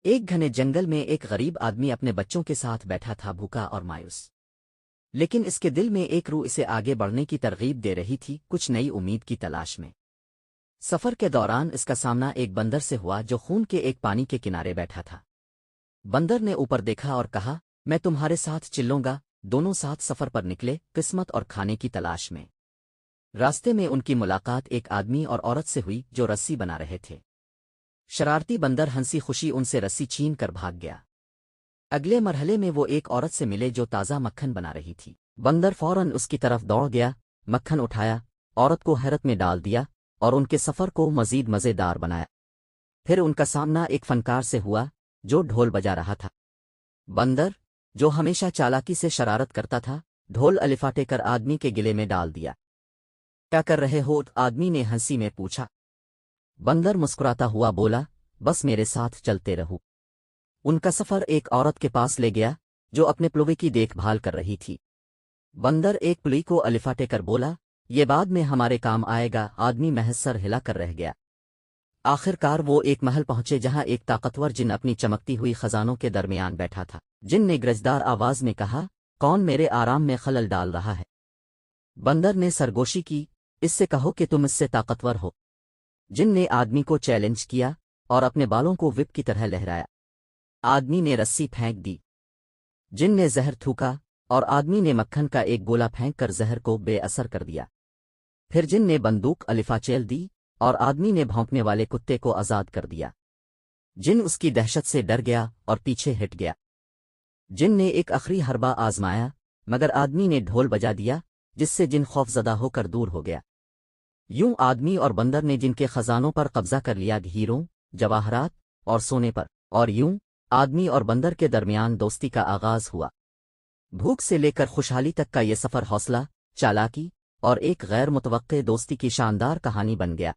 ایک گھنے جنگل میں ایک غریب آدمی اپنے بچوں کے ساتھ بیٹھا تھا، بھوکا اور مایوس، لیکن اس کے دل میں ایک روح اسے آگے بڑھنے کی ترغیب دے رہی تھی، کچھ نئی امید کی تلاش میں۔ سفر کے دوران اس کا سامنا ایک بندر سے ہوا جو خون کے ایک پانی کے کنارے بیٹھا تھا۔ بندر نے اوپر دیکھا اور کہا، میں تمہارے ساتھ چلوں گا۔ دونوں ساتھ سفر پر نکلے، قسمت اور کھانے کی تلاش میں۔ راستے میں ان کی ملاقات ایک آدمی اور عورت سے ہوئی جو رسی بنا رہے تھے۔ شرارتی بندر ہنسی خوشی ان سے رسی چھین کر بھاگ گیا۔ اگلے مرحلے میں وہ ایک عورت سے ملے جو تازہ مکھن بنا رہی تھی۔ بندر فوراً اس کی طرف دوڑ گیا، مکھن اٹھایا، عورت کو حیرت میں ڈال دیا اور ان کے سفر کو مزید مزیدار بنایا۔ پھر ان کا سامنا ایک فنکار سے ہوا جو ڈھول بجا رہا تھا۔ بندر، جو ہمیشہ چالاکی سے شرارت کرتا تھا، ڈھول الفاٹے کر آدمی کے گلے میں ڈال دیا۔ کیا کر رہے ہو؟ آدمی نے ہنسی میں پوچھا۔ بندر مسکراتا ہوا بولا، بس میرے ساتھ چلتے رہو۔ ان کا سفر ایک عورت کے پاس لے گیا جو اپنے پلوے کی دیکھ بھال کر رہی تھی۔ بندر ایک پلی کو الفاٹے کر بولا، یہ بعد میں ہمارے کام آئے گا۔ آدمی محض سر ہلا کر رہ گیا۔ آخر کار وہ ایک محل پہنچے جہاں ایک طاقتور جن اپنی چمکتی ہوئی خزانوں کے درمیان بیٹھا تھا۔ جن نے گرجدار آواز میں کہا، کون میرے آرام میں خلل ڈال رہا ہے؟ بندر نے سرگوشی کی، اس سے کہو کہ تم اس سے طاقتور ہو۔ جن نے آدمی کو چیلنج کیا اور اپنے بالوں کو وپ کی طرح لہرایا۔ آدمی نے رسی پھینک دی۔ جن نے زہر تھوکا اور آدمی نے مکھن کا ایک گولا پھینک کر زہر کو بے اثر کر دیا۔ پھر جن نے بندوق الفاچیل دی اور آدمی نے بھونکنے والے کتے کو آزاد کر دیا۔ جن اس کی دہشت سے ڈر گیا اور پیچھے ہٹ گیا۔ جن نے ایک آخری حربہ آزمایا مگر آدمی نے ڈھول بجا دیا جس سے جن خوف زدہ ہو کر دور ہو گیا۔ یوں آدمی اور بندر نے جن کے خزانوں پر قبضہ کر لیا، ہیروں، جواہرات اور سونے پر، اور یوں آدمی اور بندر کے درمیان دوستی کا آغاز ہوا۔ بھوک سے لے کر خوشحالی تک کا یہ سفر حوصلہ، چالاکی اور ایک غیر متوقع دوستی کی شاندار کہانی بن گیا۔